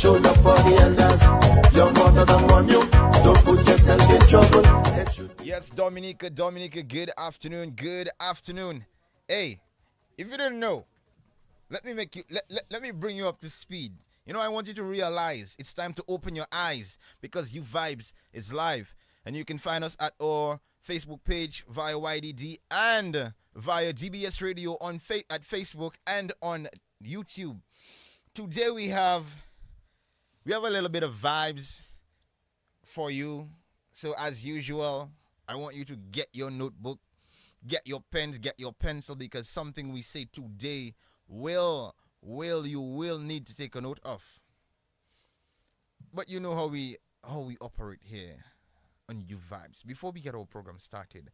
show love for the elders. Your mother don't want you, don't put yourself in trouble. Yes, Dominica, good afternoon. Hey, if you didn't know, let me bring you up to speed. You know, I want you to realize it's time to open your eyes because You Vibes is live. And you can find us at our Facebook page via YDD and via DBS Radio at Facebook and on YouTube. Today we have a little bit of vibes for you. So as usual, I want you to get your notebook, get your pens, get your pencil, because something we say today you will need to take a note of. But you know how we operate here on You Vibes. Before we get our program started,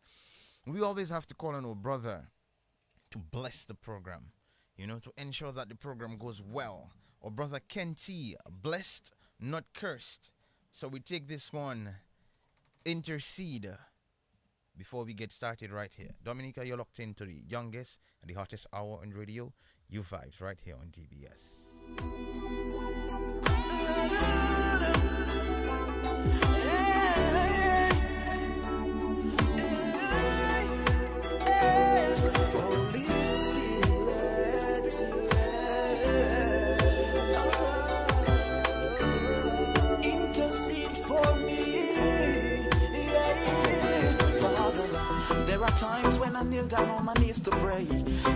we always have to call on our brother to bless the program, to ensure that the program goes well. Our brother Ken T, blessed, not cursed. So we take this one, intercede, before we get started right here. Dominica, you're locked into the youngest and the hottest hour on radio, You Vibes, right here on DBS. Times when I kneel down on my knees to pray,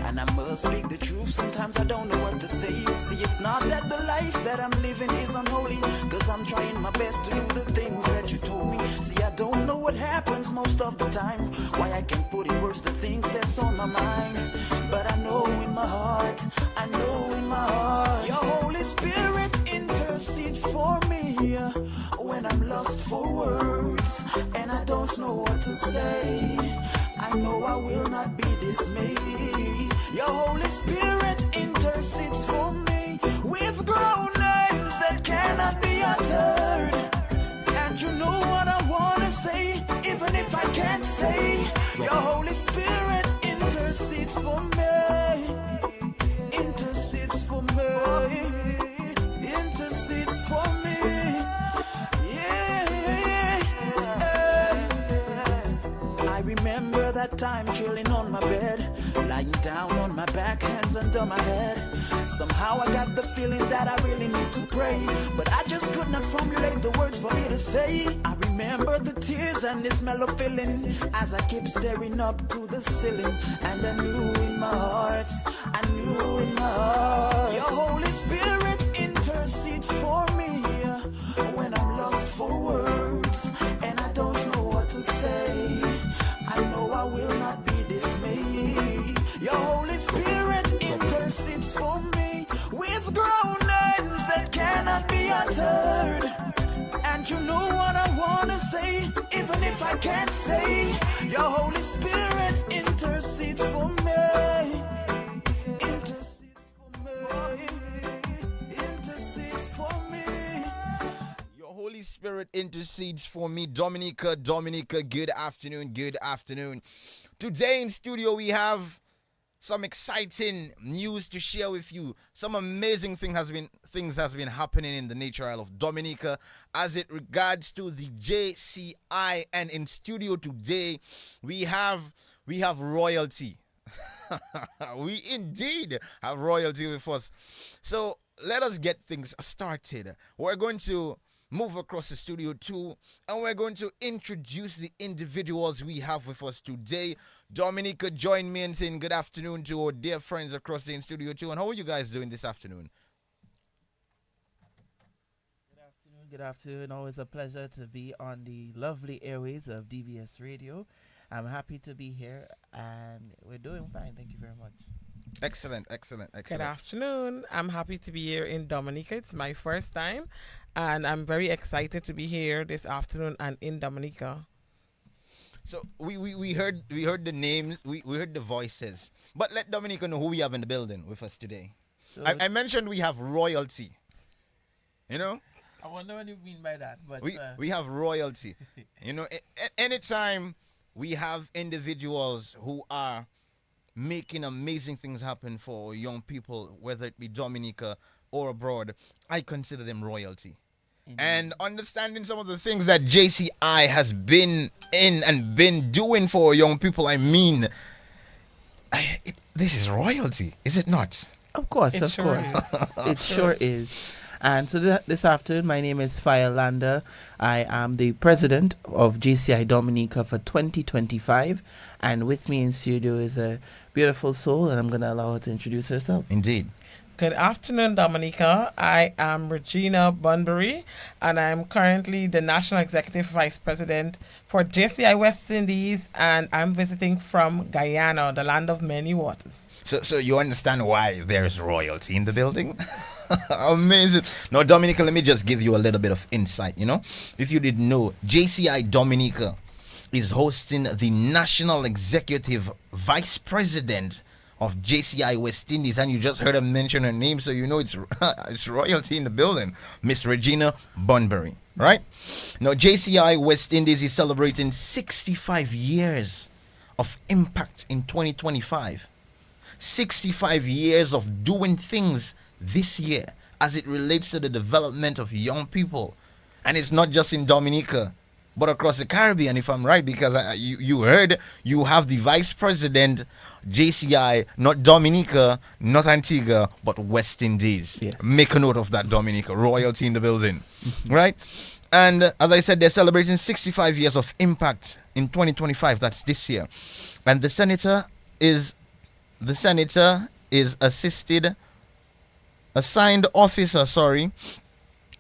and I must speak the truth. Sometimes I don't know what to say. See, it's not that the life that I'm living is unholy, cause I'm trying my best to do the things that you told me. See, I don't know what happens most of the time, why I can't put in words the things that's on my mind. But I know in my heart, your Holy Spirit intercedes for me when I'm lost for words and I don't know what to say. I know I will not be dismayed. Your Holy Spirit intercedes for me with groanings that cannot be uttered. And you know what I want to say, even if I can't say. Your Holy Spirit intercedes for me. Intercedes for me. Intercedes for me. Remember that time chilling on my bed, lying down on my back, hands under my head. Somehow I got the feeling that I really need to pray, but I just could not formulate the words for me to say. I remember the tears and the smell of feeling as I kept staring up to the ceiling. And I knew in my heart, your Holy Spirit intercedes for me when I'm lost for words and I don't know what to say. I know I will not be dismayed. Your Holy Spirit intercedes for me with groanings that cannot be uttered. And you know what I want to say, even if I can't say. Your Holy Spirit intercedes for me. Intercedes for me. Intercedes for me. Holy Spirit intercedes for me. Dominica, good afternoon. Today in studio we have some exciting news to share with you. Some amazing things has been happening in the Nature Isle of Dominica as it regards to the JCI, and in studio today we have royalty. We indeed have royalty with us. So let us get things started. We're going to move across the studio too, and we're going to introduce the individuals we have with us today. Dominica, join me in saying good afternoon to our dear friends across the studio too. And how are you guys doing this afternoon? Good afternoon. Always a pleasure to be on the lovely airways of DBS Radio. I'm happy to be here, and we're doing fine. Thank you very much. Excellent. Good afternoon. I'm happy to be here in Dominica. It's my first time, and I'm very excited to be here this afternoon and in Dominica. So we heard the names, we heard the voices, but let Dominica know who we have in the building with us today. So I mentioned we have royalty. I wonder what you mean by that, but we have royalty. Anytime we have individuals who are making amazing things happen for young people, whether it be Dominica, or abroad, I consider them royalty. And understanding some of the things that JCI has been in and been doing for young people, I mean, this is royalty, is it not? Of course, It of sure course. is. It sure is. And so this afternoon, my name is Phael. I am the president of JCI Dominica for 2025. And with me in studio is a beautiful soul, and I'm going to allow her to introduce herself. Indeed. Good afternoon, Dominica. I am Regina Bunbury, and I'm currently the National Executive Vice President for JCI West Indies, and I'm visiting from Guyana, the land of many waters. So you understand why there's royalty in the building? Amazing. Now, Dominica, let me just give you a little bit of insight. If you didn't know, JCI Dominica is hosting the National Executive Vice President of JCI West Indies, and you just heard her mention her name, so you know it's it's royalty in the building, Miss Regina Bunbury, right? Now, JCI West Indies is celebrating 65 years of impact in 2025. 65 years of doing things this year as it relates to the development of young people. And it's not just in Dominica, but across the Caribbean, if I'm right, because you heard you have the vice president, JCI, not Dominica, not Antigua, but West Indies. Yes. Make a note of that, Dominica. Royalty in the building, right? And as I said, they're celebrating 65 years of impact in 2025. That's this year. And the senator is assigned officer,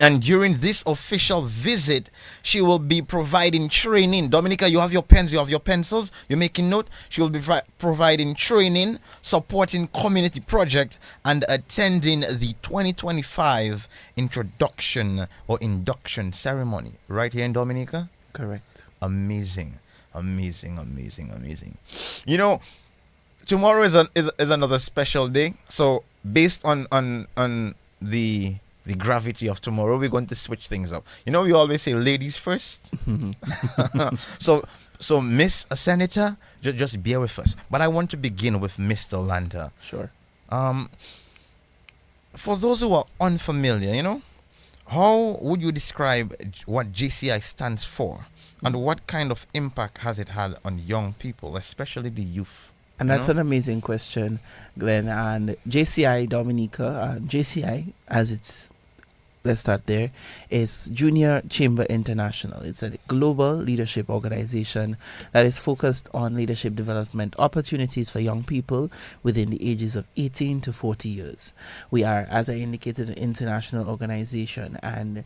and during this official visit, she will be providing training. Dominica, you have your pens, you have your pencils, you're making note. She will be providing training, supporting community project, and attending the 2025 introduction or induction ceremony right here in Dominica. Correct. Amazing. Tomorrow is another special day. So based on the gravity of tomorrow, we're going to switch things up. We always say ladies first. So Miss Senator, just bear with us. But I want to begin with Mr. Landa. Sure. For those who are unfamiliar, how would you describe what JCI stands for, and what kind of impact has it had on young people, especially the youth? And that's an amazing question, Glen. And JCI Dominica, JCI, let's start there, is Junior Chamber International. It's a global leadership organization that is focused on leadership development opportunities for young people within the ages of 18 to 40 years. We are, as I indicated, an international organization, and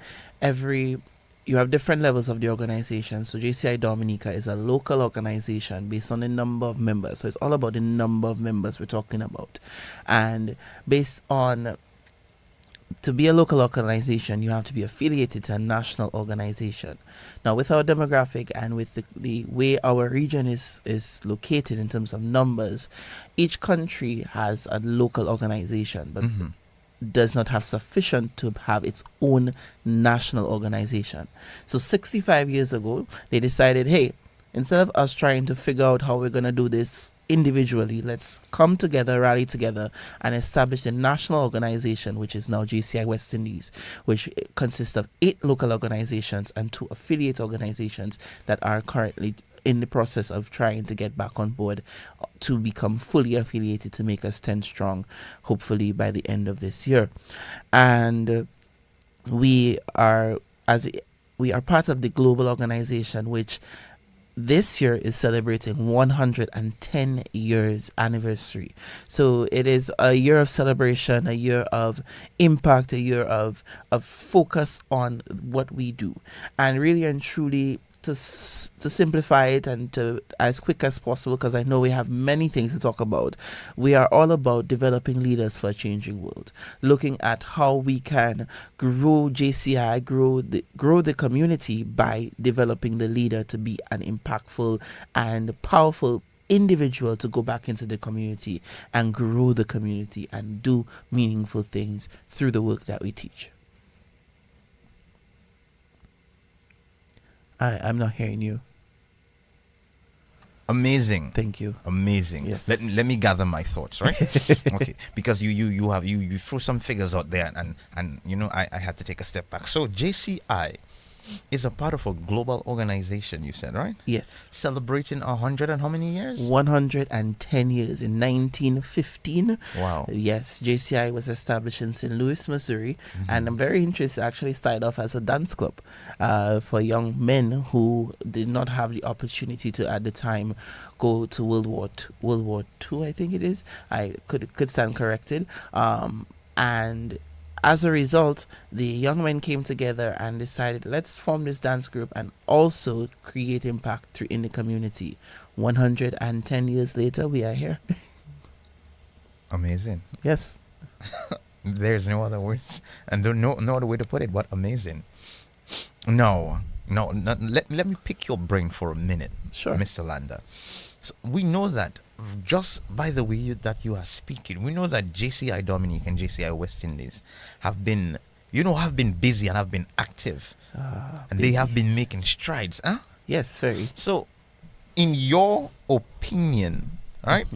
you have different levels of the organization. So JCI Dominica is a local organization based on the number of members. So it's all about the number of members we're talking about. And to be a local organization, you have to be affiliated to a national organization. Now, with our demographic and with the way our region is located in terms of numbers, each country has a local organization, but does not have sufficient to have its own national organization. So 65 years ago, they decided, hey, instead of us trying to figure out how we're going to do this individually, let's come together, rally together, and establish a national organization, which is now JCI West Indies, which consists of 8 local organizations and 2 affiliate organizations that are currently in the process of trying to get back on board to become fully affiliated to make us 10 strong, hopefully by the end of this year. And we are part of the global organization, which this year is celebrating 110 years anniversary. So it is a year of celebration, a year of impact, a year of focus on what we do. And really and truly, to simplify it and to as quick as possible, because I know we have many things to talk about, we are all about developing leaders for a changing world, looking at how we can grow JCI, grow the community by developing the leader to be an impactful and powerful individual to go back into the community and grow the community and do meaningful things through the work that we teach. I'm not hearing you. Amazing. Thank you. Amazing. Yes. Let me gather my thoughts, right? Okay, because you threw some figures out there, and I had to take a step back. So JCI is a part of a global organization, you said, right? Yes. Celebrating 100 and how many years? 110 years in 1915. Wow. Yes, JCI was established in St. Louis, Missouri, and I'm very interested. Actually, started off as a dance club for young men who did not have the opportunity to, at the time, go to World War II. I think it is. I could stand corrected. And as a result, the young men came together and decided, let's form this dance group and also create impact in the community. 110 years later, we are here. Amazing. Yes. There's no other words and no other way to put it but amazing. No, let me pick your brain for a minute, Sure. Mr. Landa. So we know that just by the way that you are speaking, we know that JCI Dominica and JCI West Indies have been busy and have been active, and Busy. they have been making strides, huh? Yes, very. So, in your opinion, right?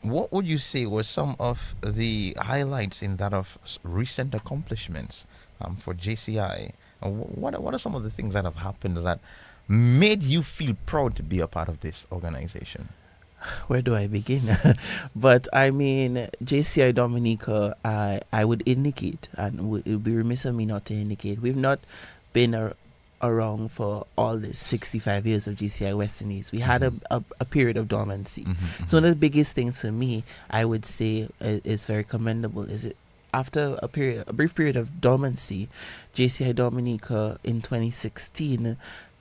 What would you say were some of the highlights in that of recent accomplishments for JCI? What are some of the things that have happened that made you feel proud to be a part of this organization? Where do I begin? But I mean, JCI Dominica, I would indicate, and it would be remiss of me not to indicate, we've not been around for all the 65 years of JCI West Indies. We had a period of dormancy. So one of the biggest things for me, I would say, is very commendable, is it after a brief period of dormancy, JCI Dominica in 2016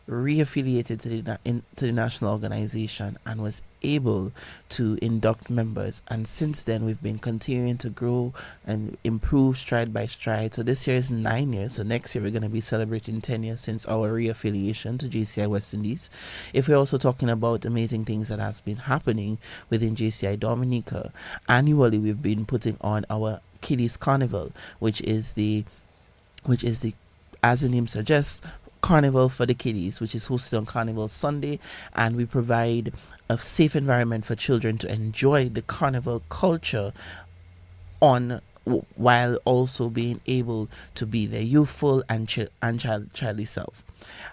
reaffiliated to the national organization and was able to induct members, and since then we've been continuing to grow and improve stride by stride. So this year is 9 years, so next year we're going to be celebrating 10 years since our reaffiliation to JCI West Indies. If we're also talking about amazing things that has been happening within JCI Dominica, annually we've been putting on our Kiddies Carnival, which is the as the name suggests, Carnival for the Kiddies, which is hosted on Carnival Sunday, and we provide a safe environment for children to enjoy the carnival culture while also being able to be their youthful and childly self.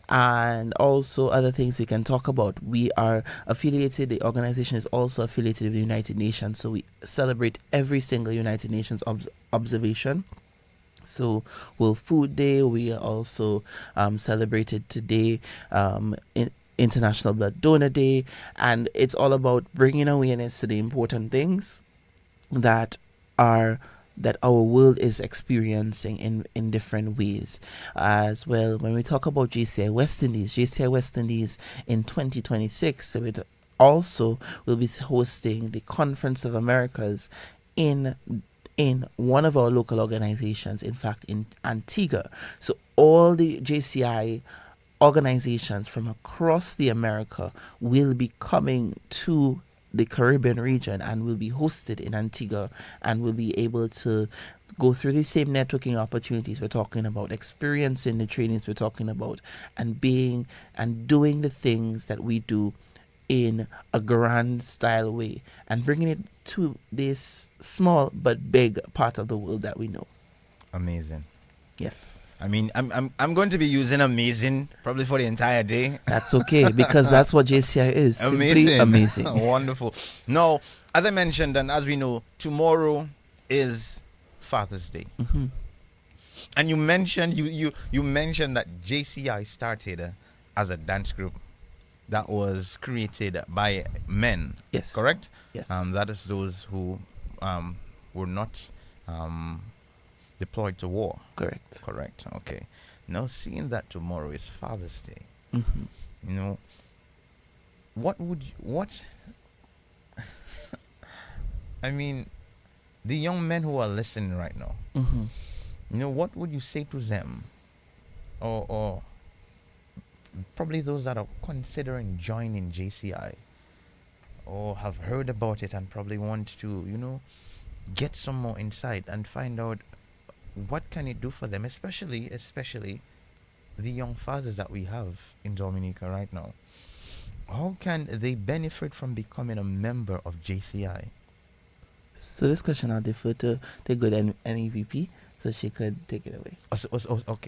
And also other things we can talk about. We are affiliated, the organization is also affiliated with the United Nations, so we celebrate every single United Nations observation. So World Food Day, we also celebrated today International Blood Donor Day, and it's all about bringing awareness to the important things that our world is experiencing in different ways. As well, when we talk about JCI West Indies in 2026, so it also will be hosting the Conference of Americas in one of our local organizations, in fact in Antigua. So all the JCI organizations from across the America will be coming to the Caribbean region and will be hosted in Antigua, and will be able to go through the same networking opportunities we're talking about, experiencing the trainings we're talking about, and doing the things that we do in a grand style way, and bringing it to this small but big part of the world that we know. Amazing. Yes. I mean, I'm going to be using amazing probably for the entire day. That's okay, because that's what JCI is. Simply amazing. Wonderful. Now, as I mentioned, and as we know, tomorrow is Father's Day. And you mentioned you mentioned that JCI started as a dance group that was created by men. Yes. Correct? Yes. That is those who were not deployed to war. Correct. Correct. Okay. Now, seeing that tomorrow is Father's Day, you know, I mean, the young men who are listening right now, you know, what would you say to them, or probably those that are considering joining JCI, or have heard about it and probably want to, you know, get some more insight and find out what can it do for them, especially the young fathers that we have in Dominica right now. how can they benefit from becoming a member of JCI? So this question I'll defer to the good NEVP, so she could take it away.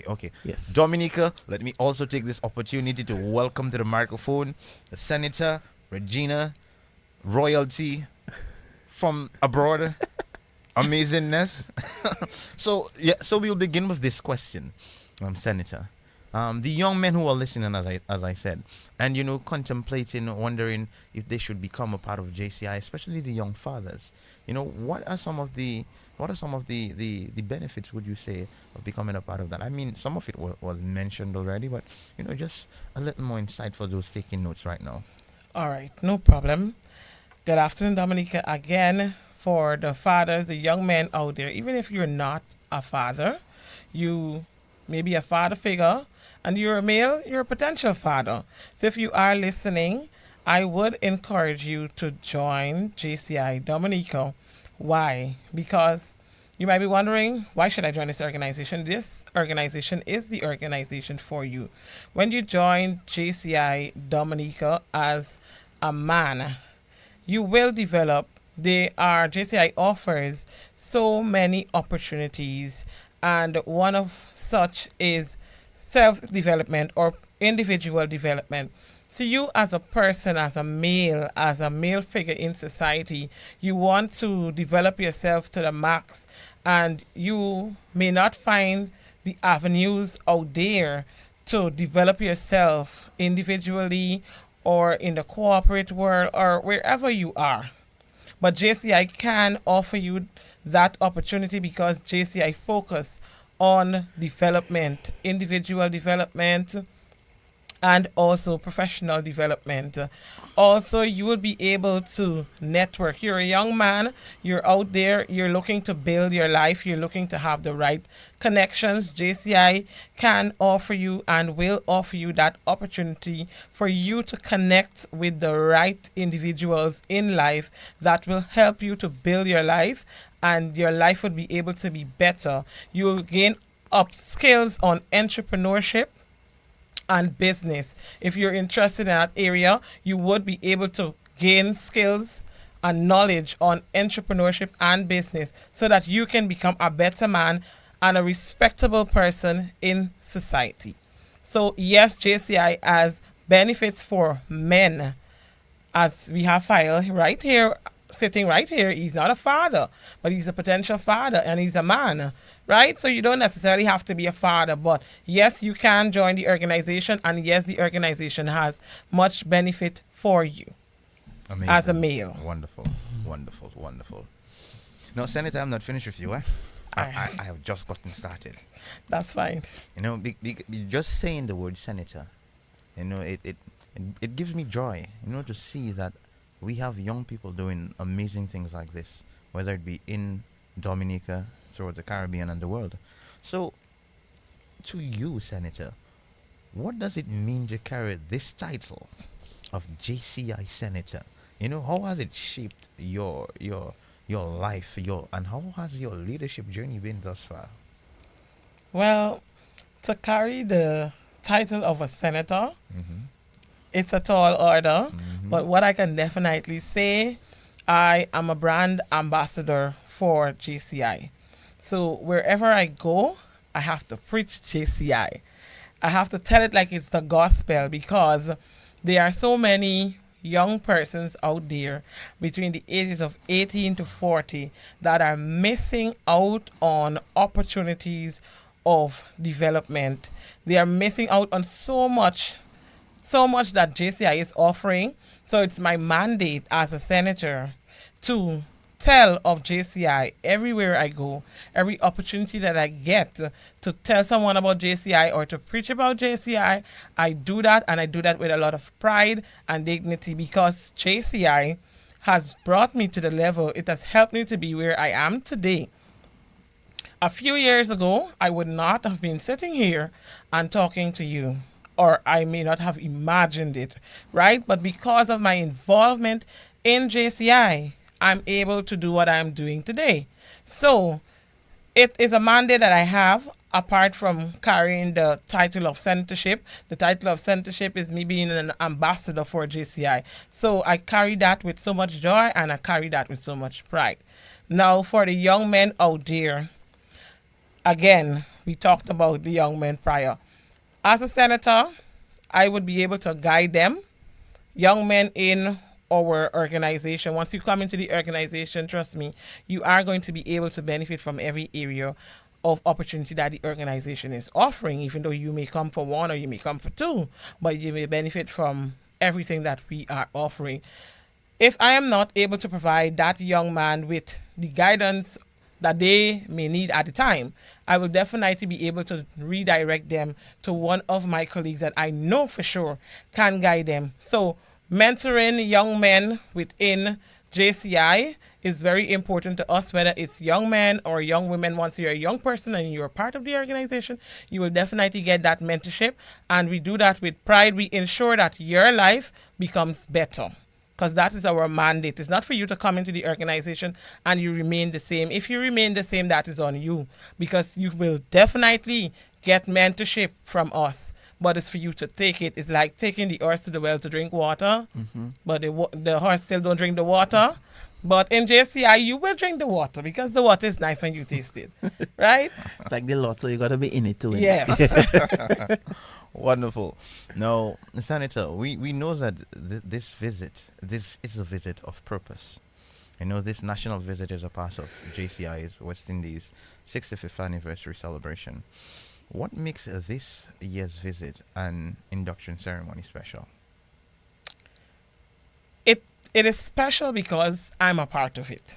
Okay. Yes. Dominica, let me also take this opportunity to welcome to the microphone the Senator Regina, royalty from abroad, amazingness. So we'll begin with this question, Senator. The young men who are listening, as I said, and contemplating, wondering if they should become a part of JCI, especially the young fathers. What are some of the benefits, would you say, of becoming a part of that? I mean, some of it was mentioned already, but just a little more insight for those taking notes right now. All right, no problem. Good afternoon, Dominica. Again, for the fathers, the young men out there, even if you're not a father, you may be a father figure, and you're a male, you're a potential father. So if you are listening, I would encourage you to join JCI Dominica. Why? Because you might be wondering, why should I join this organization? This organization is the organization for you. When you join JCI Dominica as a man, you will develop. JCI offers so many opportunities, and one of such is self-development or individual development. So you as a person, as a male figure in society, you want to develop yourself to the max, and you may not find the avenues out there to develop yourself individually or in the corporate world or wherever you are. But JCI can offer you that opportunity because JCI focus on development, individual development, and also professional development. Also, you will be able to network. You're a young man, you're out there, you're looking to build your life, you're looking to have the right connections. JCI can offer you and will offer you that opportunity for you to connect with the right individuals in life that will help you to build your life, and your life would be able to be better. You'll gain up skills on entrepreneurship and business. If you're interested in that area, you would be able to gain skills and knowledge on entrepreneurship and business so that you can become a better man and a respectable person in society. So yes, JCI has benefits for men. As we have Phael right here, sitting right here, he's not a father, but he's a potential father and he's a man, right? So you don't necessarily have to be a father, but yes, you can join the organization, and yes, the organization has much benefit for you. Amazing. As a male. Wonderful. No, Senator, I'm not finished with you. I have just gotten started. That's fine. Just saying the word senator, it gives me joy, to see that we have young people doing amazing things like this, whether it be in Dominica, throughout the Caribbean and the world. So, to you, Senator, what does it mean to carry this title of JCI Senator? How has it shaped your life, and how has your leadership journey been thus far? Well, to carry the title of a senator, it's a tall order, but what I can definitely say, I am a brand ambassador for JCI. So wherever I go, I have to preach JCI. I have to tell it like it's the gospel, because there are so many young persons out there between the ages of 18 to 40 that are missing out on opportunities of development. They are missing out on so much that JCI is offering. So it's my mandate as a senator to tell of JCI everywhere I go, every opportunity that I get to tell someone about JCI or to preach about JCI. I do that, and I do that with a lot of pride and dignity, because JCI has brought me to the level, it has helped me to be where I am today. A few years ago, I would not have been sitting here and talking to you, or I may not have imagined it, right? But because of my involvement in JCI, I'm able to do what I'm doing today. So It is a mandate that I have apart from carrying the title of senatorship. The title of senatorship is me being an ambassador for JCI. So I carry that with so much joy and I carry that with so much pride. Now, for the young men out there, again, we talked about the young men prior. As a senator, I would be able to guide them, young men in our organization. Once you come into the organization, trust me, you are going to be able to benefit from every area of opportunity that the organization is offering, even though you may come for one or you may come for two, but you may benefit from everything that we are offering. If I am not able to provide that young man with the guidance that they may need at the time, I will definitely be able to redirect them to one of my colleagues that I know for sure can guide them. So mentoring young men within JCI is very important to us, whether it's young men or young women. Once you're a young person and you're part of the organization, you will definitely get that mentorship. And we do that with pride. We ensure that your life becomes better, because that is our mandate. It's not for you to come into the organization and you remain the same. If you remain the same, that is on you, because you will definitely get mentorship from us. But it's for you to take it. It's like taking the horse to the well to drink water, but the horse still don't drink the water. But in JCI, you will drink the water because the water is nice when you taste it, right? It's like the lot, so you got to be in it too. Yes. Wonderful. Now, Senator, we know that this visit, is a visit of purpose. You know, this national visit is a part of JCI's West Indies 65th anniversary celebration. What makes this year's visit and induction ceremony special? It is special because I'm a part of it.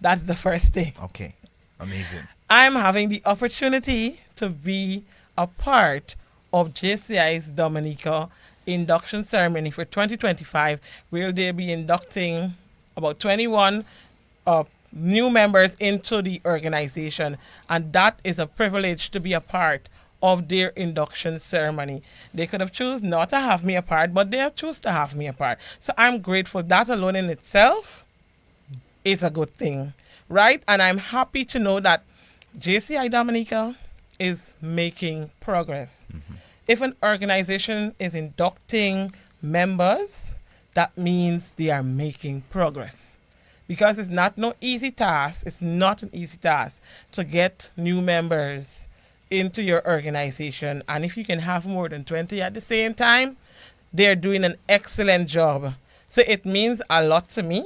That's the first thing. Okay, amazing. I'm having the opportunity to be a part of JCI's Dominica induction ceremony for 2025, where they'll be inducting about 21 new members into the organization. And that is a privilege to be a part of their induction ceremony. They could have chosen not to have me a part, but they have chosen to have me a part. So I'm grateful. That alone in itself is a good thing, right? And I'm happy to know that JCI Dominica is making progress. If an organization is inducting members, that means they are making progress. Because it's not no easy task. It's not an easy task to get new members into your organization. And if you can have more than 20 at the same time, they're doing an excellent job. So it means a lot to me.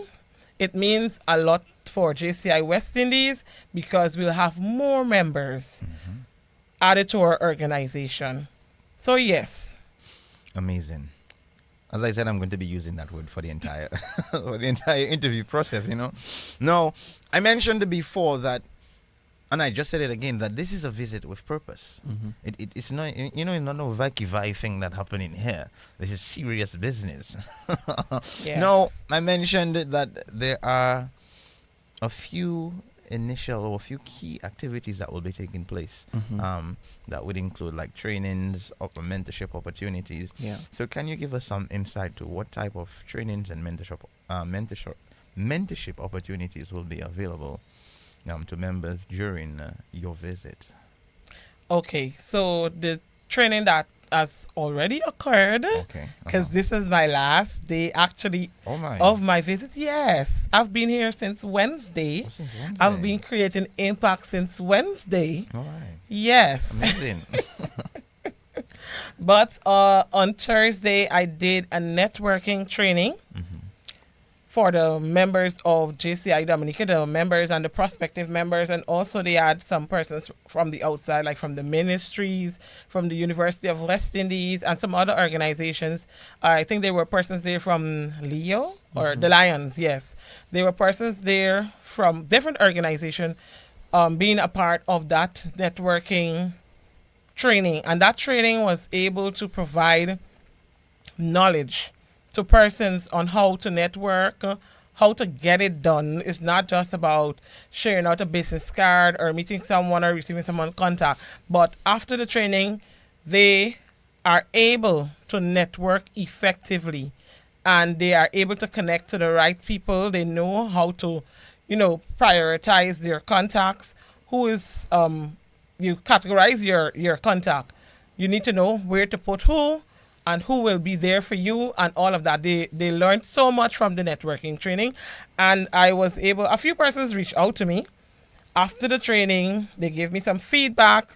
It means a lot for JCI West Indies, because we'll have more members added to our organization. So yes. Amazing. As I said, I'm going to be using that word for the entire for the entire interview process, you know. Now, I mentioned before that, and I just said it again, that this is a visit with purpose. It's not, you know, it's not no vacky thing that happening here. This is serious business. Yes. No, I mentioned that there are a few initial or a few key activities that will be taking place. That would include like trainings or mentorship opportunities. Yeah. So can you give us some insight to what type of trainings and mentorship opportunities will be available to members during your visit? Okay, so the training that has already occurred, because this is my last day actually of my visit. Yes, I've been here since Wednesday. Since Wednesday. I've been creating impact since Wednesday. All right. Yes. Amazing. But on Thursday, I did a networking training for the members of JCI Dominica, the members and the prospective members. And also they had some persons from the outside, like from the ministries, from the University of West Indies, and some other organizations. I think there were persons there from Leo, or the Lions, yes. There were persons there from different organizations being a part of that networking training. And that training was able to provide knowledge to persons on how to network, how to get it done. It's not just about sharing out a business card or meeting someone or receiving someone's contact. But after the training, they are able to network effectively, and they are able to connect to the right people. They know how to, prioritize their contacts, who is you categorize your contact. You need to know where to put who and who will be there for you and all of that. They learned so much from the networking training, and I was able. A few persons reached out to me after the training. They gave me some feedback.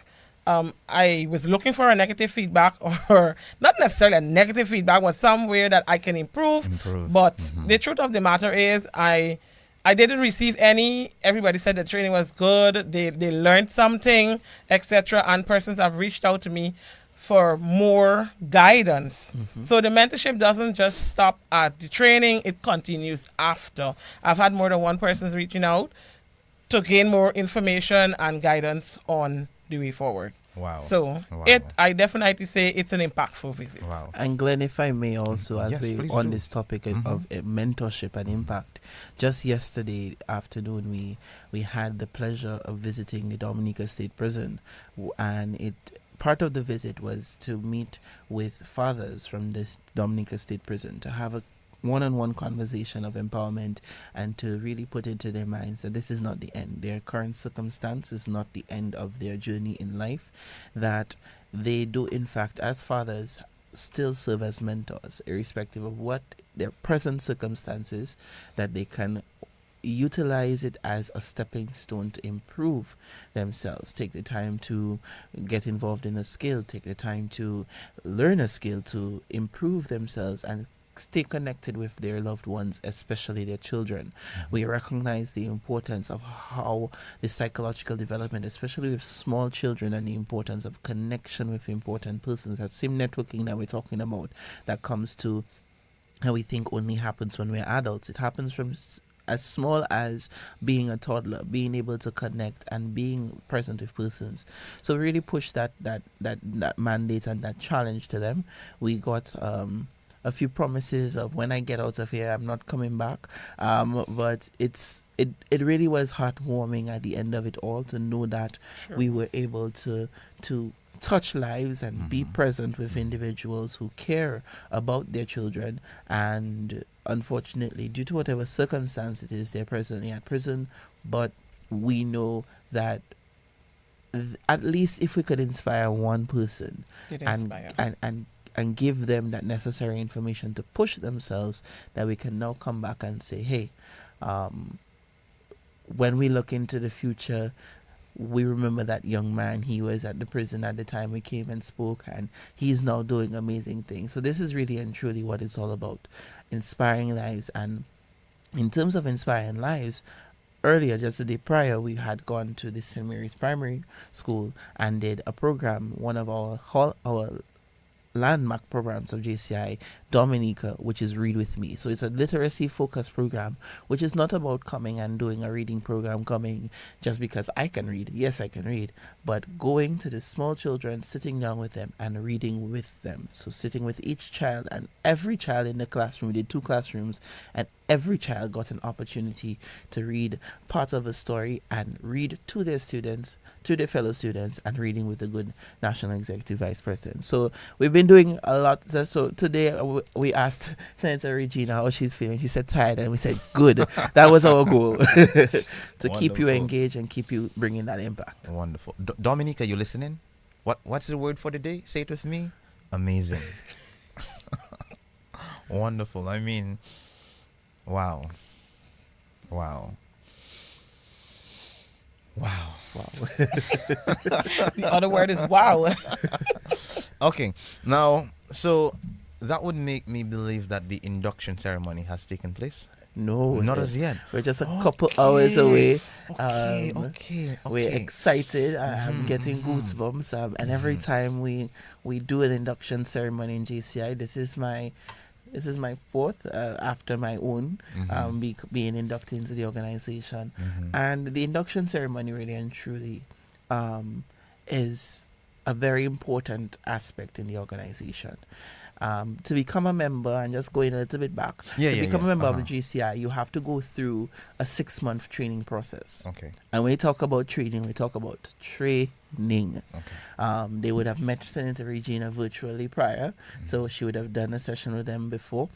I was looking for a negative feedback, or not necessarily a negative feedback, but somewhere that I can improve. But the truth of the matter is, I didn't receive any. Everybody said the training was good. They learned something, etc. And persons have reached out to me for more guidance. So the mentorship doesn't just stop at the training, it continues after. I've had more than one person reaching out to gain more information and guidance on the way forward. Wow. So Wow. I definitely say it's an impactful visit. Wow. And Glen, if I may also, as Yes, we please on do. this topic of mentorship and impact, just yesterday afternoon we had the pleasure of visiting the Dominica State Prison, and part of the visit was to meet with fathers from this Dominica State Prison to have a one-on-one conversation of empowerment and to really put into their minds that this is not the end. Their current circumstance is not the end of their journey in life, that they do in fact as fathers still serve as mentors irrespective of what their present circumstances, that they can utilize it as a stepping stone to improve themselves. Take the time to get involved in a skill, take the time to learn a skill to improve themselves and stay connected with their loved ones, especially their children. We recognize the importance of how the psychological development, especially with small children, and the importance of connection with important persons. That same networking that we're talking about, that comes to how we think only happens when we're adults. It happens from as small as being a toddler, being able to connect and being present with persons. So really push that mandate and that challenge to them. We got a few promises of when I get out of here, I'm not coming back. But it really was heartwarming at the end of it all to know that we were able to touch lives and be present with individuals who care about their children, and unfortunately, due to whatever circumstance it is, they're presently at prison. But we know that at least if we could inspire one person and give them that necessary information to push themselves, that we can now come back and say, hey, when we look into the future, we remember that young man. He was at the prison at the time we came and spoke, and he's now doing amazing things. So this is really and truly what it's all about, inspiring lives. And in terms of inspiring lives, earlier, just the day prior, we had gone to the St. Mary's Primary School and did a program, one of our landmark programs of JCI, Dominica, which is Read With Me. So it's a literacy focused program, which is not about coming and doing a reading program, coming just because I can read. Yes, I can read, but going to the small children, sitting down with them and reading with them. So sitting with each child, and every child in the classroom, we did 2 classrooms, and every child got an opportunity to read parts of a story and read to their students, to their fellow students, and reading with the good National Executive Vice President. So we've been doing a lot. So today we asked Senator Regina how she's feeling. She said tired, and we said good. That was our goal, to keep you engaged and keep you bringing that impact. Wonderful. Dominica, you listening? What's the word for the day? Say it with me. Amazing. Wonderful. I mean, wow. The other word is wow. Okay, now, so that would make me believe that the induction ceremony has taken place. No, Not as yet. We're just a couple hours away. Okay. We're excited. I'm getting goosebumps. And every time we do an induction ceremony in JCI, this is my 4th after my own being inducted into the organization. And the induction ceremony really and truly is a very important aspect in the organization. To become a member, and just going a little bit back, to become a member of the GCI, you have to go through a 6-month training process. Okay. And when we talk about training, we talk about training. Okay. They would have met Senator Regina virtually prior, so she would have done a session with them before,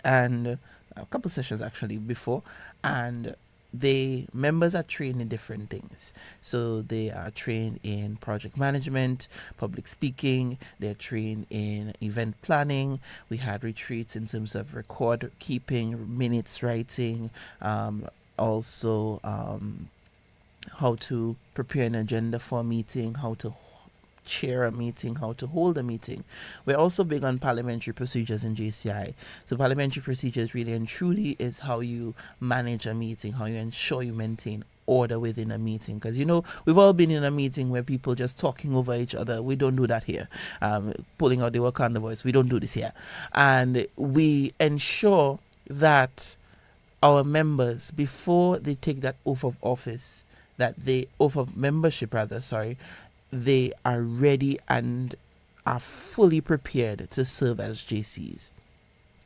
and a couple sessions actually before, and the members are trained in different things. So they are trained in project management, public speaking, they're trained in event planning. We had retreats in terms of record keeping, minutes writing, also how to prepare an agenda for a meeting, how to chair a meeting, how to hold a meeting. We're also big on parliamentary procedures in JCI. So parliamentary procedures really and truly is how you manage a meeting, how you ensure you maintain order within a meeting. Because, you know, we've all been in a meeting where people just talking over each other. We don't do that here. Pulling out the Wakanda voice. We don't do this here. And we ensure that our members, before they take that oath of office, oath of membership rather, they are ready and are fully prepared to serve as JCs.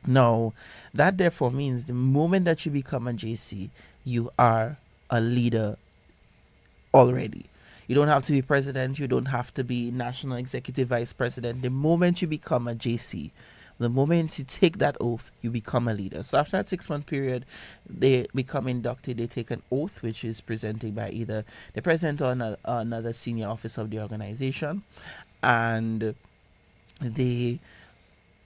Now, that therefore means the moment that you become a JC, you are a leader already. You don't have to be president. You don't have to be national executive vice president. The moment you become a JC, the moment you take that oath, you become a leader. So after that 6-month period, they become inducted. They take an oath, which is presented by either the president or another senior officer of the organization. And they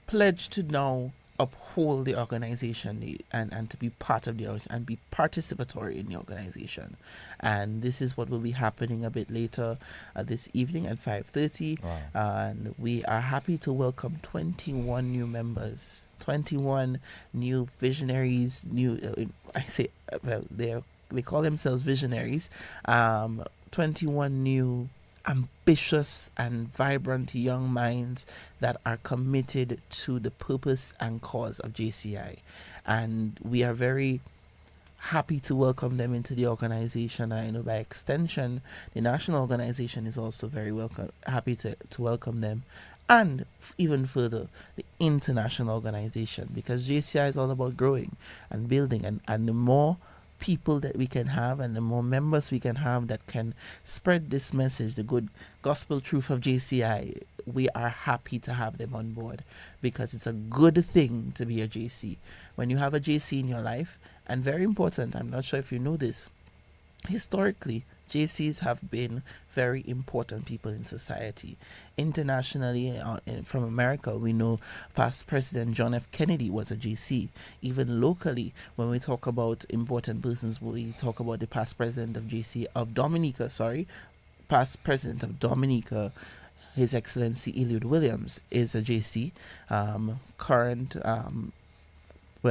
pledge to now uphold the organization and to be part of the and be participatory in the organization. And this is what will be happening a bit later this evening at 5:30. Wow. And we are happy to welcome 21 new members, 21 new visionaries. They call themselves visionaries. 21 new ambitious and vibrant young minds that are committed to the purpose and cause of JCI. And we are very happy to welcome them into the organization. I know by extension, the national organization is also very happy to welcome them. And even further, the international organization, because JCI is all about growing and building. And the more people that we can have and the more members we can have that can spread this message, the good gospel truth of JCI, we are happy to have them on board, because it's a good thing to be a JC. When you have a JC in your life, and very important, I'm not sure if you know this, historically, JCs have been very important people in society. Internationally, from America, we know past President John F. Kennedy was a JC. Even locally, when we talk about important persons, we talk about the past president of Dominica, past president of Dominica, His Excellency Eliud Williams is a JC.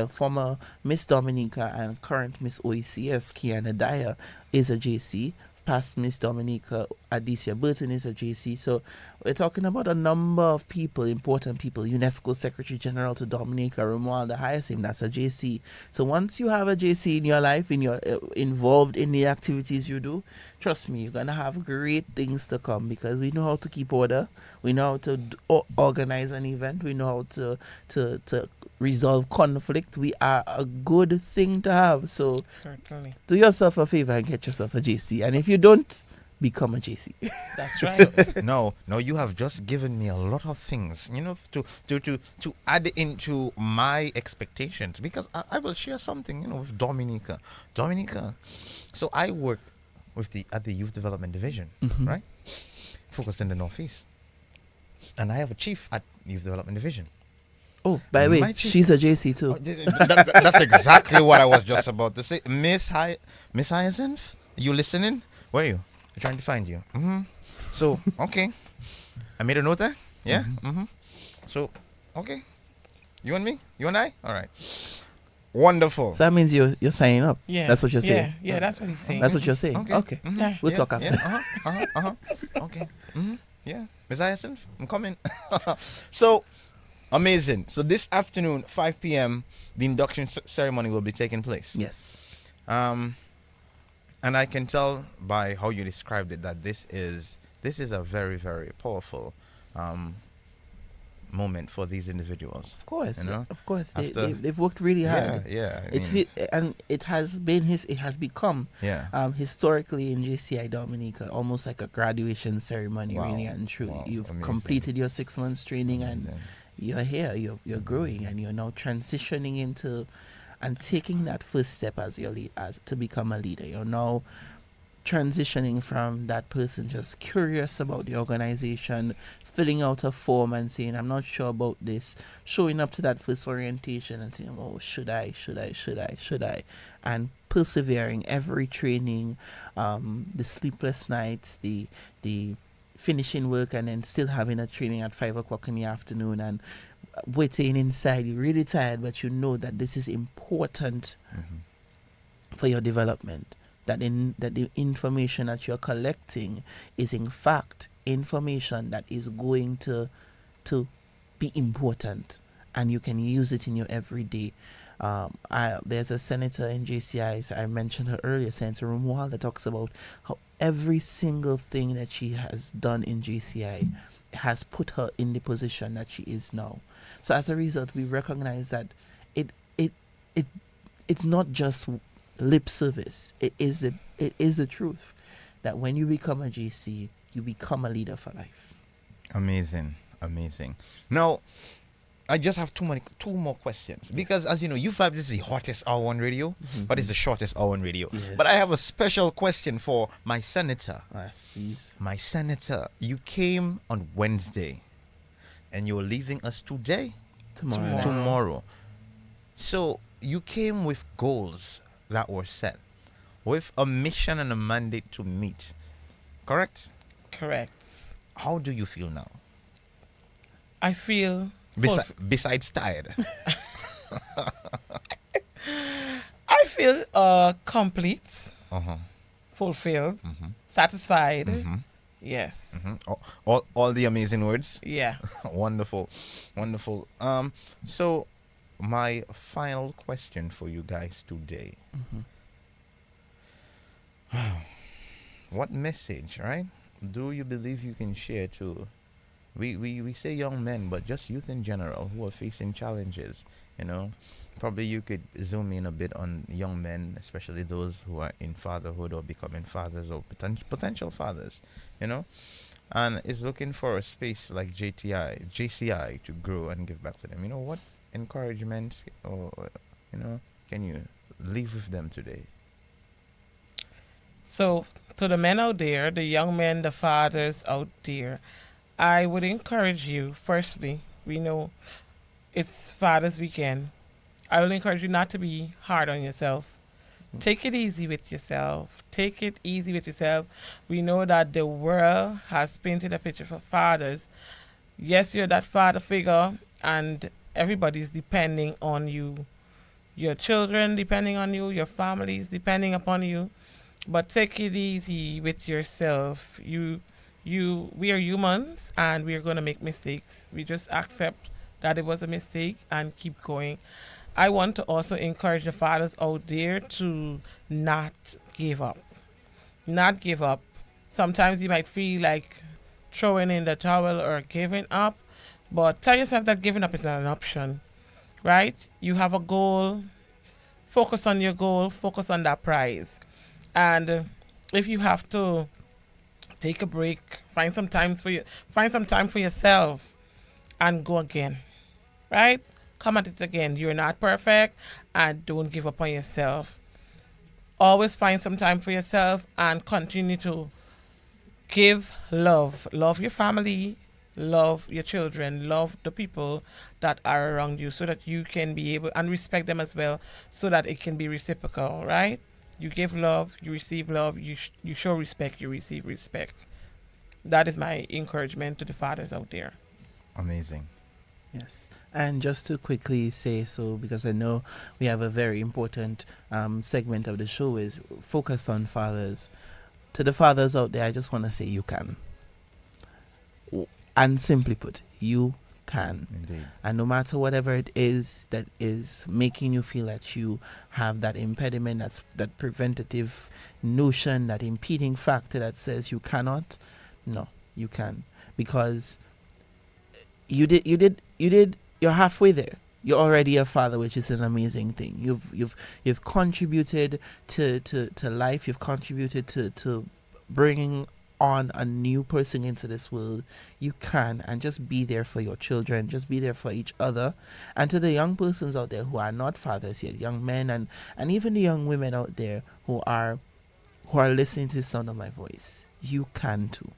Former Miss Dominica and current Miss OECS, Kiana Dyer, is a JC. Past Miss Dominica, Adicia Burton, is a JC. So we're talking about a number of people, important people. UNESCO Secretary General to Dominica, Romualda Hyacinth, that's a JC. So once you have a JC in your life, involved in the activities you do, trust me, you're going to have great things to come, because we know how to keep order. We know how to organize an event. We know how to resolve conflict. We are a good thing to have. So certainly do yourself a favor and get yourself a JC. And if you don't, become a JC. That's right. No, you have just given me a lot of things, to add into my expectations, because I will share something, with Dominica. So I work at the Youth Development Division, right? Focused in the Northeast. And I have a chief at Youth Development Division. Oh, by the way, she's a JC too. That's exactly what I was just about to say. Miss Hyacinth, you listening? Where are you? I'm trying to find you. So, okay. I made a note there. Yeah? So, okay. You and me? You and I? All right. Wonderful. So that means you're signing up. Yeah. That's what you're saying. Yeah, that's what he's saying. That's what you're saying. Okay. We'll talk after. Yeah. Okay. Yeah. Miss Hyacinth, I'm coming. So, amazing. So this afternoon, 5 p.m., the induction ceremony will be taking place. Yes. And I can tell by how you described it that this is a very, very powerful moment for these individuals. Of course. Of course. They've worked really hard. Yeah. It has become historically in JCI Dominica almost like a graduation ceremony. Wow. Really and truly. Wow. You've Amazing. completed your 6 months training and you're here. You're growing and you're now transitioning into and taking that first step as your lead, as to become a leader. You're now transitioning from that person just curious about the organization, filling out a form and saying, I'm not sure about this, showing up to that first orientation and saying, oh, should I? And persevering every training, the sleepless nights, the finishing work and then still having a training at 5 o'clock in the afternoon and waiting inside. You're really tired, but you know that this is important for your development. That the information that you're collecting is in fact information that is going to be important, and you can use it in your everyday. There's a senator in JCI, I mentioned her earlier, Senator Romuald, that talks about how every single thing that she has done in JCI has put her in the position that she is now. So as a result, we recognize that it's not just lip service. It is the truth that when you become a GC, you become a leader for life. Amazing. Now, I just have two more questions, because as you know, U5 this is the hottest hour on radio, but it's the shortest hour on radio. Yes. But I have a special question for my senator. Yes, please. My senator, you came on Wednesday, and you're leaving us today? Tomorrow. So you came with goals that were set, with a mission and a mandate to meet. Correct? Correct. How do you feel now? I feel Besides tired. I feel complete, fulfilled, satisfied. Yes. All the amazing words. Yeah. Wonderful. So my final question for you guys today. What message, right, do you believe you can share to, we say young men, but just youth in general who are facing challenges, Probably you could zoom in a bit on young men, especially those who are in fatherhood or becoming fathers or potential fathers, and is looking for a space like JCI to grow and give back to them. What encouragement or can you leave with them today? So, to the men out there, the young men, the fathers out there, I would encourage you, firstly, we know it's Father's Weekend. I will encourage you not to be hard on yourself. Take it easy with yourself. We know that the world has painted a picture for fathers. Yes, you're that father figure, and everybody's depending on you. Your children depending on you, your families depending upon you. But take it easy with yourself. We are humans, and we are going to make mistakes. We just accept that it was a mistake and keep going. I want to also encourage the fathers out there to not give up. Not give up. Sometimes you might feel like throwing in the towel or giving up, but tell yourself that giving up is not an option, right? You have a goal. Focus on your goal. Focus on that prize. And if you have to take a break, find some time for yourself and go again, right? Come at it again. You're not perfect, and don't give up on yourself. Always find some time for yourself and continue to give love. Love your family, love your children, love the people that are around you, so that you can be able, and respect them as well, so that it can be reciprocal, right? You give love, you receive love, you show respect, you receive respect. That is my encouragement to the fathers out there. Amazing. Yes, and just to quickly say so, because I know we have a very important segment of the show is focused on fathers. To the fathers out there, I just want to say you can. And simply put, you can. Indeed. And no matter whatever it is that is making you feel that you have that impediment, that preventative notion, that impeding factor that says you cannot, no, you can. Because you're halfway there. You're already a father, which is an amazing thing. You've contributed to life. You've contributed to bringing on a new person into this world, you can, and just be there for your children, just be there for each other. And to the young persons out there who are not fathers yet, young men and even the young women out there who are listening to the sound of my voice, you can too.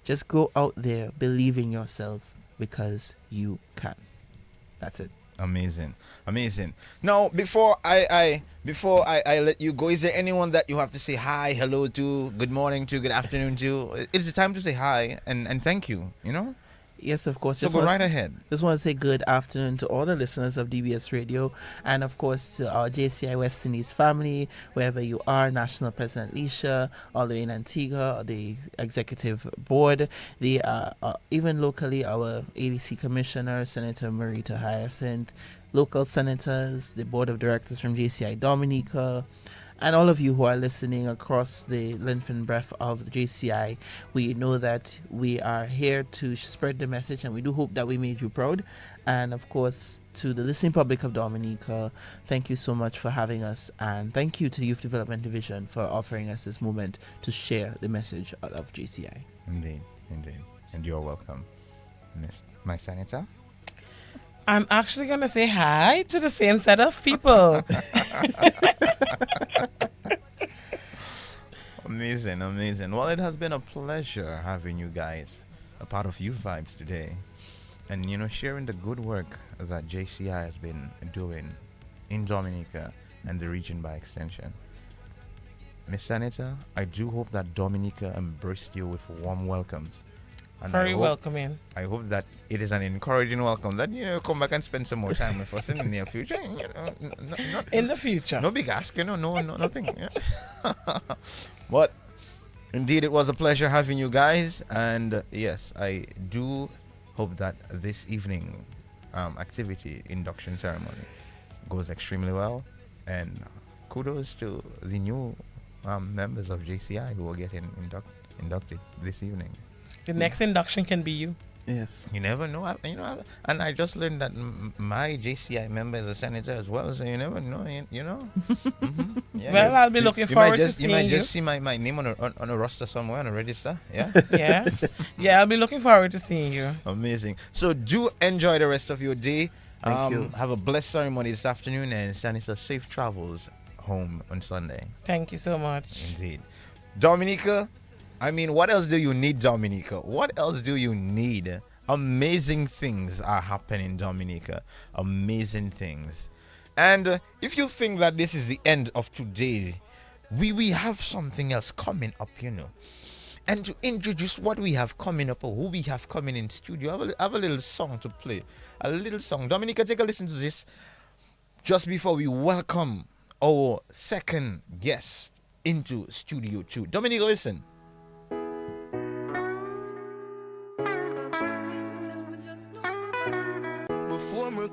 Just go out there, believe in yourself, because you can. That's it. Amazing. Now, before I let you go, is there anyone that you have to say hi, hello to, good morning to, good afternoon to? It's the time to say hi and thank you, you know? Yes, of course. So go right ahead. Just want to say good afternoon to all the listeners of DBS Radio, and of course to our JCI West Indies family, wherever you are, National President Leisha, all the way in Antigua, the Executive Board, the even locally, our ADC Commissioner, Senator Marita Hyacinth, local senators, the Board of Directors from JCI Dominica, and all of you who are listening across the length and breadth of the JCI. We know that we are here to spread the message, and we do hope that we made you proud. And of course, to the listening public of Dominica, thank you so much for having us, and thank you to the Youth Development Division for offering us this moment to share the message of JCI. Indeed. And you're welcome, my senator. I'm actually going to say hi to the same set of people. Amazing. Well, it has been a pleasure having you guys a part of You Vibes today, and sharing the good work that JCI has been doing in Dominica and the region by extension. Miss Senator, I do hope that Dominica embraced you with warm welcomes. And Very welcoming. I hope that it is an encouraging welcome, that come back and spend some more time with us in the near future. In the future. No big ask, no, nothing. Yeah. But indeed, it was a pleasure having you guys, and yes, I do hope that this evening activity, induction ceremony, goes extremely well, and kudos to the new members of JCI who will get inducted this evening. The next induction can be you. Yes. You never know. And I just learned that my JCI member is a senator as well, so you never know, Mm-hmm. Yeah, well, I'll be looking forward to seeing you. You might just see my name on a roster somewhere, on a register. Yeah? Yeah, I'll be looking forward to seeing you. Amazing. So do enjoy the rest of your day. Thank you. Have a blessed ceremony this afternoon, and Senator, safe travels home on Sunday. Thank you so much. Indeed. Dominica, what else do you need, Dominica? What else do you need? Amazing things are happening in Dominica. Amazing things. And if you think that this is the end of today, we have something else coming up, And to introduce what we have coming up, or who we have coming in studio, I have a little song to play. A little song. Dominica, take a listen to this just before we welcome our second guest into Studio 2. Dominica, listen.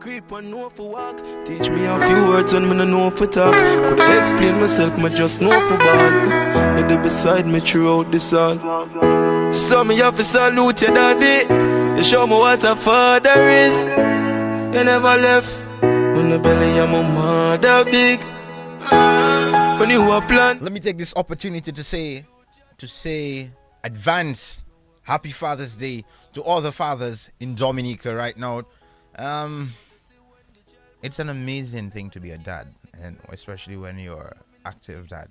Creep and know for walk. Teach me a few words when me no know for talk. Could I explain myself, me just know for ball. You dey beside me throughout this all. So me have to salute your daddy. You show me what a father is. You never left when the belly of my mother big. When you were planned. Let me take this opportunity to say advance happy Father's Day to all the fathers in Dominica right now. It's an amazing thing to be a dad, and especially when you're active dad,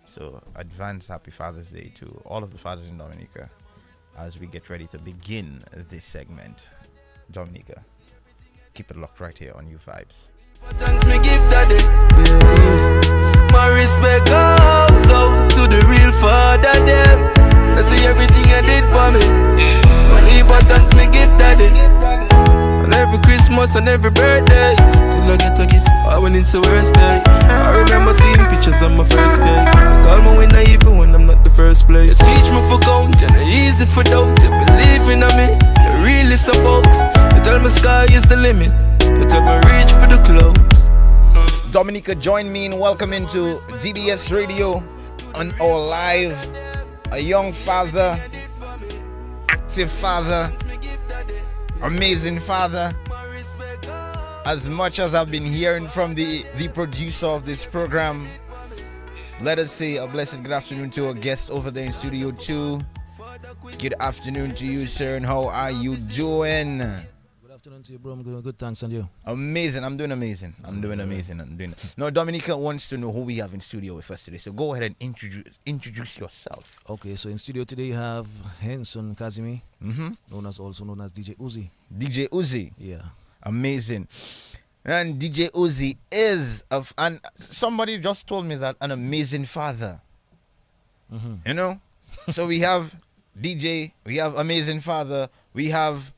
So advance happy Father's Day to all of the fathers in Dominica as we get ready to begin this segment. Dominica, keep it locked right here on You Vibes. Thanks me give daddy. My respect goes out to the real father them. I see everything I did for me. But thanks me give daddy. And every Christmas and every birthday, still I get a gift. I went into worst day. I remember seeing pictures of my first day. I call me when I even when I'm not the first place. You teach me for count and easy for doubt. You believe in me, you really support. You tell me sky is the limit. You tell me reach for the clouds. Dominica, join me in welcoming to DBS Radio on our live, a young father, active father, amazing father. As much as I've been hearing from the producer of this program, Let us say a blessed good afternoon to our guest over there in Studio 2. Good afternoon to you, sir, and how are you doing? Good afternoon to you, bro. I'm doing good, thanks, and you? Amazing. I'm doing amazing. Now, Dominica wants to know who we have in studio with us today. So go ahead and introduce yourself. Okay, so in studio today you have Henson Casimir, also known as DJ Uzi. DJ Uzi. Yeah. Amazing. And DJ Uzi is and somebody just told me that an amazing father. You know? So we have DJ, we have amazing father, we have,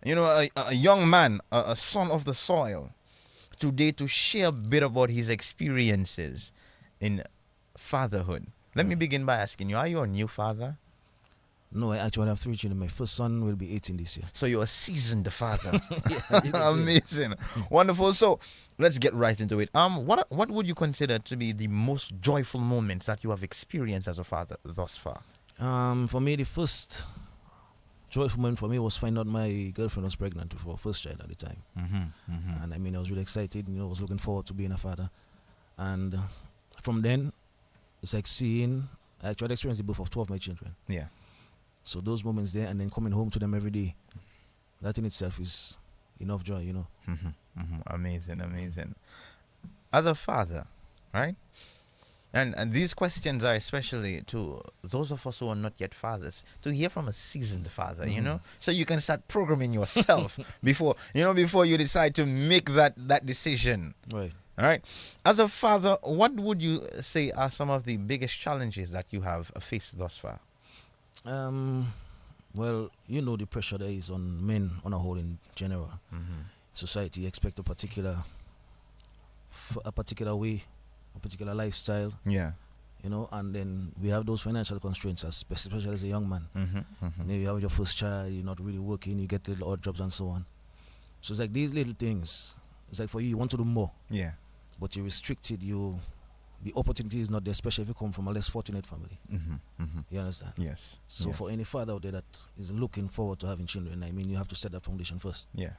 you know, a young man, a son of the soil, today to share a bit about his experiences in fatherhood. Let me begin by asking you, are you a new father? No, I actually have 3 children. My first son will be 18 this year. So you're a seasoned father. Amazing. Wonderful. So let's get right into it. What would you consider to be the most joyful moments that you have experienced as a father thus far? For me, the first joyful moment for me was finding out my girlfriend was pregnant with our first child at the time. And I mean, I was really excited. You know, I was looking forward to being a father. And from then, it's like I actually experienced the birth of 2 of my children. Yeah. So those moments there, and then coming home to them every day, that in itself is enough joy, you know. Amazing. As a father, right? And these questions are especially to those of us who are not yet fathers, to hear from a seasoned father, you know, so you can start programming yourself before you decide to make that decision. Right. All right. As a father, what would you say are some of the biggest challenges that you have faced thus far? Well, you know the pressure there is on men on a whole in general. Society expect a particular way, a particular lifestyle. Yeah. You know, and then we have those financial constraints, especially as a young man. You know, you have your first child, you're not really working, you get little odd jobs and so on. So it's like these little things. It's like for you want to do more. Yeah. But you're restricted. The opportunity is not there, especially if you come from a less fortunate family. You understand? Yes. So yes. for any father out there that is looking forward to having children, I mean, you have to set that foundation first. Yeah.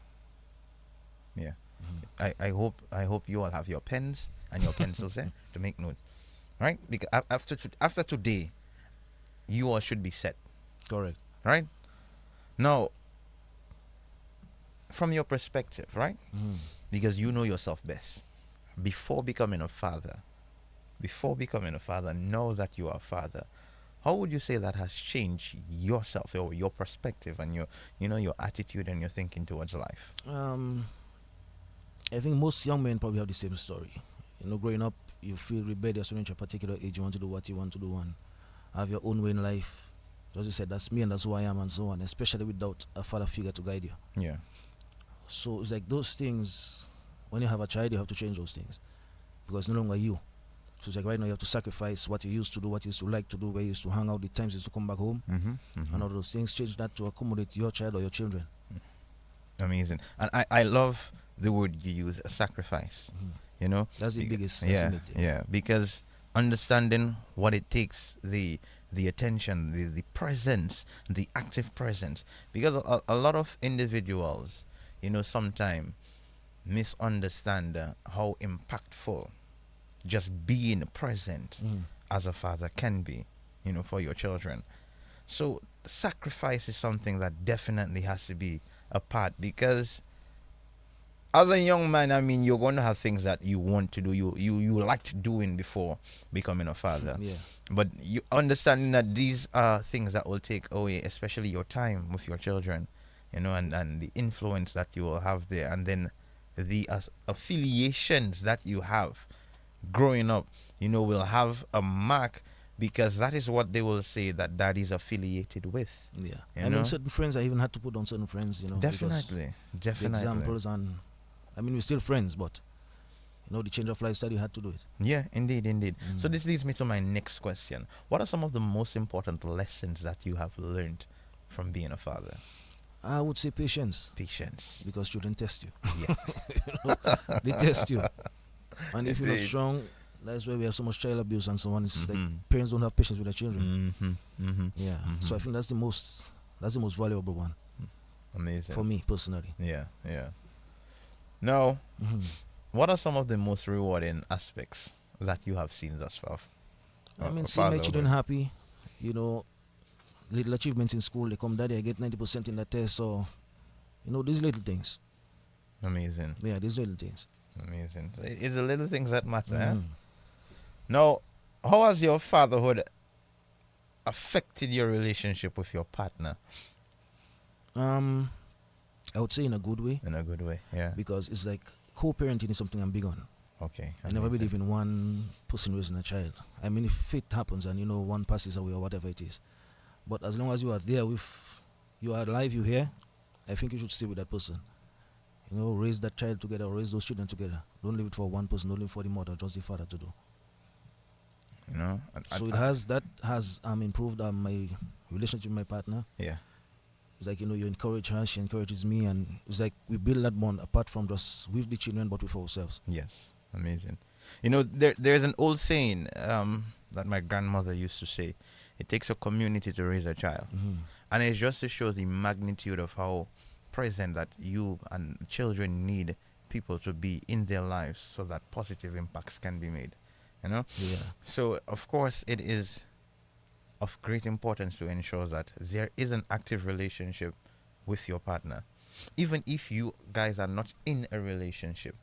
I hope you all have your pens and your pencils there to make note, right? Because after today, you all should be set. Correct. Right. Now, from your perspective, right? Because you know yourself best. Before becoming a father, know that you are a father, how would you say that has changed yourself or your perspective and your attitude and your thinking towards life? I think most young men probably have the same story. You know, growing up, you feel rebellious when you reach a particular age. You want to do what you want to do and have your own way in life. As you said, that's me and that's who I am and so on, especially without a father figure to guide you. Yeah. So it's like those things, when you have a child, you have to change those things because it's no longer you. So it's like right now you have to sacrifice what you used to do, what you used to like to do, where you used to hang out, the times you used to come back home, and all those things. Change that to accommodate your child or your children. Amazing. And I love the word you use, a sacrifice. You know, that's the biggest. Yeah. Because understanding what it takes, the attention, the presence, the active presence. Because a lot of individuals, you know, sometimes misunderstand how impactful just being present as a father can be, you know, for your children. So sacrifice is something that definitely has to be a part, because as a young man, I mean, you're going to have things that you want to do, you liked doing before becoming a father. Yeah. But you understanding that these are things that will take away, especially your time with your children, you know, and the influence that you will have there, and then the affiliations that you have growing up, you know, will have a mark, because that is what they will say that dad is affiliated with. Yeah. You I know? mean, certain friends, I even had to put on certain friends, you know. Definitely. The examples, and I mean, we're still friends, but you know, the change of lifestyle, you had to do it. Yeah, indeed. So this leads me to my next question. What are some of the most important lessons that you have learned from being a father? I would say patience. Patience. Because children test you. Yeah. You know, they test you. And if you're not strong, that's why we have so much child abuse and so on. It's like parents don't have patience with their children. Yeah. So I think that's the most valuable one. Amazing. For me personally. Yeah. Now, what are some of the most rewarding aspects that you have seen thus far I mean, or seeing my fatherhood. children happy, little achievements in school. They come, Daddy, I get 90% in the test. So, these little things. Amazing. Yeah, these little things. Amazing. It's the little things that matter. Eh? Mhm. Now, how has your fatherhood affected your relationship with your partner? I would say in a good way, In a good way, yeah. because it's like co-parenting is something I'm big on. Okay. I never amazing. believe in one person raising a child. I mean, if it happens and one passes away or whatever it is, but as long as you are there you are alive, you here, I think you should stay with that person. Raise that child together, raise those children together. Don't leave it for one person, don't leave it for the mother, just the father to do. So that has improved my relationship with my partner. Yeah. It's like, you encourage her, she encourages me, and it's like we build that bond apart from just with the children, but with ourselves. Yes. Amazing. There's an old saying that my grandmother used to say, it takes a community to raise a child. Mm-hmm. And it just to show the magnitude of how present that you and children need people to be in their lives so that positive impacts can be made. Yeah. So, of course, it is of great importance to ensure that there is an active relationship with your partner, even if you guys are not in a relationship,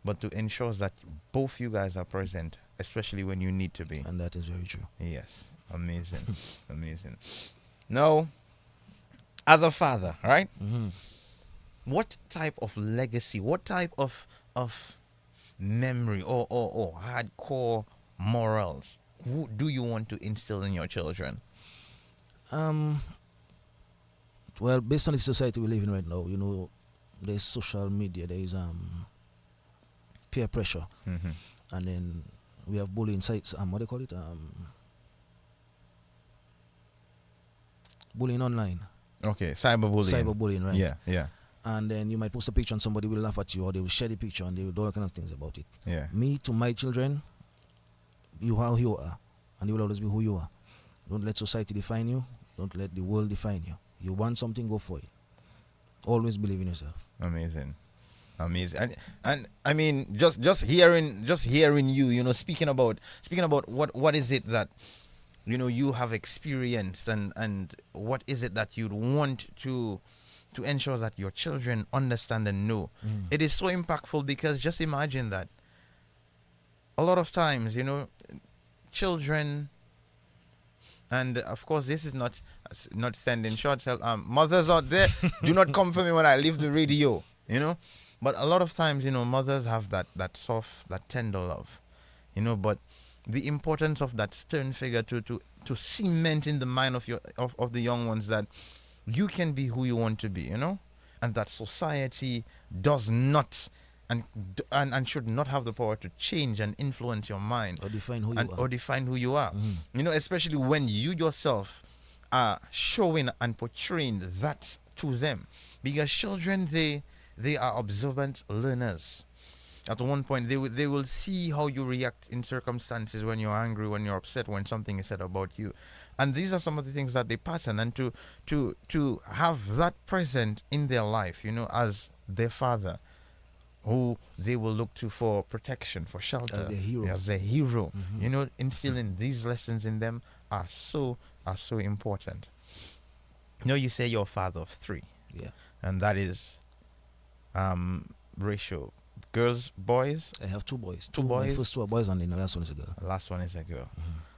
but to ensure that both you guys are present, especially when you need to be. And that is very true. Yes, amazing. Amazing. Now, as a father, right? Mm-hmm. What type of legacy, what type of memory or hardcore morals do you want to instill in your children? Well, based on the society we live in right now, there's social media, there is peer pressure, Mm-hmm. and then we have bullying sites. What do you call it? Bullying online. Okay, cyberbullying. Cyberbullying, right? Yeah, yeah, And then you might post a picture and somebody will laugh at you, or they will share the picture and they will do all kinds of things about it. yeah. Me, to my children, you are who you are, and you will always be who you are. Don't let society define you. Don't let the world define you. You want something, go for it. Always believe in yourself. Amazing. And I mean, just hearing you, speaking about what is it that you have experienced, and what is it that you'd want to ensure that your children understand and know. It is so impactful, because just imagine that a lot of times, children, and of course this is not sending shots, mothers out there, do not come for me when I leave the radio, but a lot of times, mothers have that soft, that tender love, but the importance of that stern figure to cement in the mind of the young ones that you can be who you want to be, and that society does not and should not have the power to change and influence your mind Or define who you are. or define who you are. Especially when you yourself are showing and portraying that to them, because children, they are observant learners. At one point, they will see how you react in circumstances, when you're angry, when you're upset, when something is said about you. And these are some of the things that they pattern, and to have that present in their life, as their father, who they will look to for protection, for shelter, As their hero. Instilling these lessons in them are so important. You say you're a father of 3. Yeah. And that is ratio girls, boys. I have 2 boys. Two boys? My first 2 are boys, and then the last one is a girl. The last one is a girl.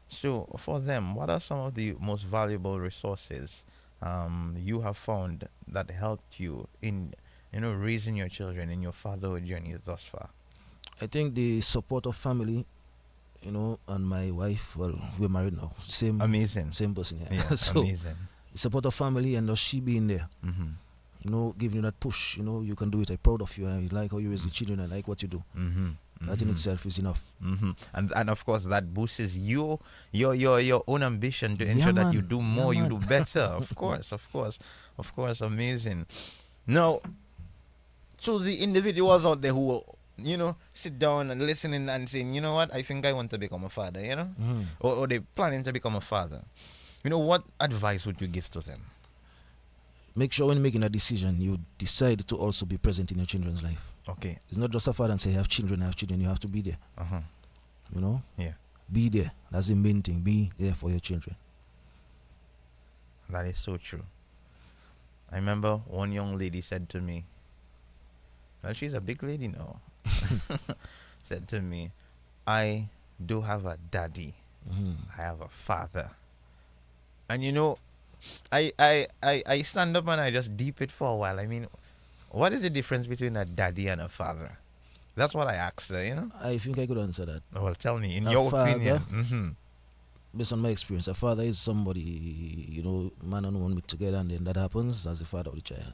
So for them, what are some of the most valuable resources you have found that helped you in raising your children in your fatherhood journey thus far? I think the support of family, and my wife, well, we're married now. Amazing. Same person, yeah. Yeah, So amazing. the support of family, and she being there, giving you that push, you can do it. I'm proud of you. I like how you raise the children. I like what you do. That in itself is enough. And of course that boosts your own ambition to ensure that you do more, you do better. Of course, amazing. Now, to the individuals out there who sit down and listening and saying, you know what, I think I want to become a father, or they're planning to become a father. What advice would you give to them? Make sure when making a decision, you decide to also be present in your children's life. Okay. It's not just a father and say, I have children. You have to be there. Yeah. Be there. That's the main thing. Be there for your children. That is so true. I remember one young lady said to me, well, she's a big lady now, said to me, I do have a daddy. I have a father. And you know, I stand up and I just deep it for a while. I mean, what is the difference between a daddy and a father? That's what I asked her, you know? I think I could answer that. Well, tell me, in A your father, opinion. Based on my experience, a father is somebody, you know, man and woman meet together, and then that happens as the father of the child.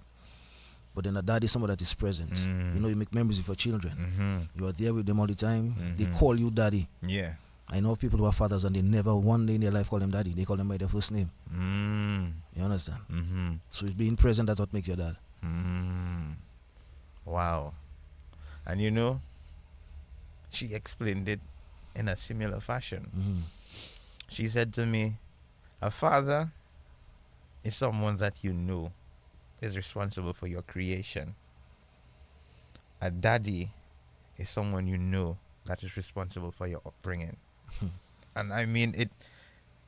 But then a dad is somebody that is present. You know, you make memories with your children. You are there with them all the time. They call you daddy. Yeah. I know people who are fathers and they never one day in their life call them daddy. They call them by their first name. You understand? So it's being present, that's what makes your dad. Wow. And you know, she explained it in a similar fashion. She said to me, a father is someone that you know is responsible for your creation. A daddy is someone you know that is responsible for your upbringing. And I mean,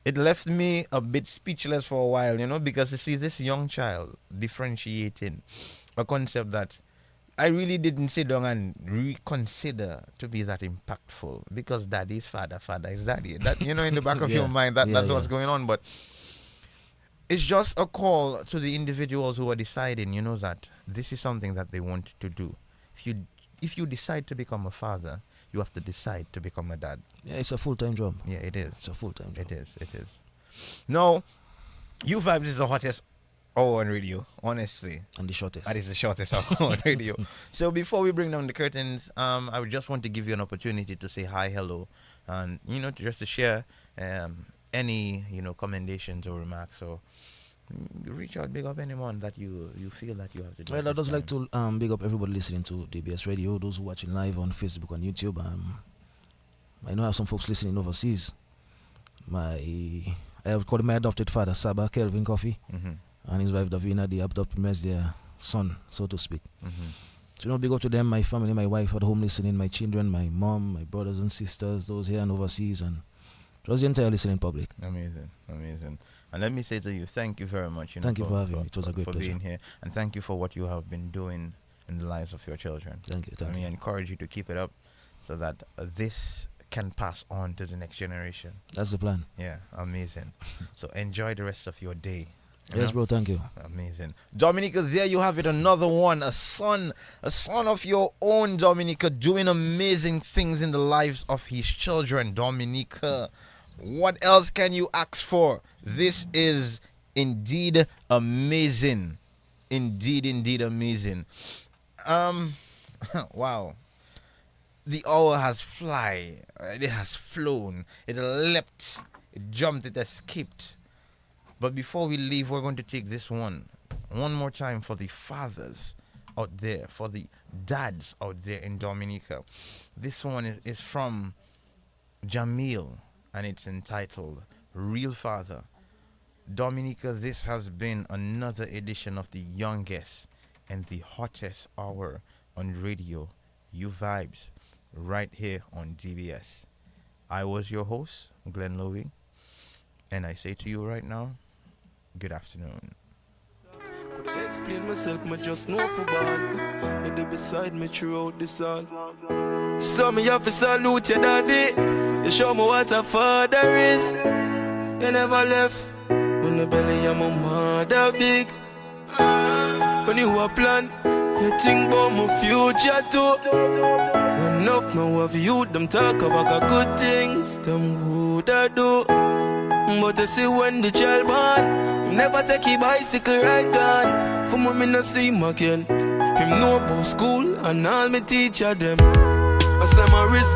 it left me a bit speechless for a while, you know, because you see this young child differentiating a concept that I really didn't sit down and reconsider to be that impactful, because daddy is father, father is daddy. That, you know, in the back of your mind, that's what's going on. But it's just a call to the individuals who are deciding, you know, that this is something that they want to do. If you decide to become a father, you have to decide to become a dad. Yeah, it's a full-time job. Yeah, it is. It's a full-time job. It is. No, You Vibes is the hottest hour on radio, honestly. And the shortest. That is the shortest hour on radio. So before we bring down the curtains, I would just want to give you an opportunity to say hi, hello, and, you know, just to share any, you know, commendations or remarks, or reach out, big up anyone that you feel that you have to do. Well, I'd just like to big up everybody listening to DBS Radio, those who watching live on Facebook and YouTube. I know I have some folks listening overseas. I have called my adopted father, Saba Kelvin Coffee, and his wife Davina, the adopted as their son, so to speak. So, you know, big up to them, my family, my wife at home listening, my children, my mom, my brothers and sisters, those here and overseas, and just the entire listening public. Amazing. And let me say to you, thank you very much. Thank you for having me. It was a great pleasure. For being here. And thank you for what you have been doing in the lives of your children. Thank you. I encourage you to keep it up so that this can pass on to the next generation. That's the plan. Yeah, amazing. So enjoy the rest of your day. Yes, bro, thank you. Amazing. Dominica, there you have it, another one. A son of your own, Dominica, doing amazing things in the lives of his children. Dominica, what else can you ask for? This is indeed amazing. Indeed amazing. Wow. The hour has it has flown, it leapt, it jumped, it escaped. But before we leave, we're going to take this one more time for the fathers out there, for the dads out there in Dominica. This one is from Jamil, and it's entitled Real Father. Dominica, this has been another edition of the youngest and the hottest hour on radio, You Vibes, right here on DBS. I was your host, Glen, and I say to you right now, good afternoon. Could I explain myself, I just know football. You're there beside me throughout this all. So me have to salute your daddy. You show me what a father is. You never left. When the belly of my mother big. When you a plan, you think about my future too. Enough now of you, them talk about the good things, them would I do. But you see when the child born, him never take his bicycle ride gone. For me no see him again. Him know about school and all me teacher them. I say my respect.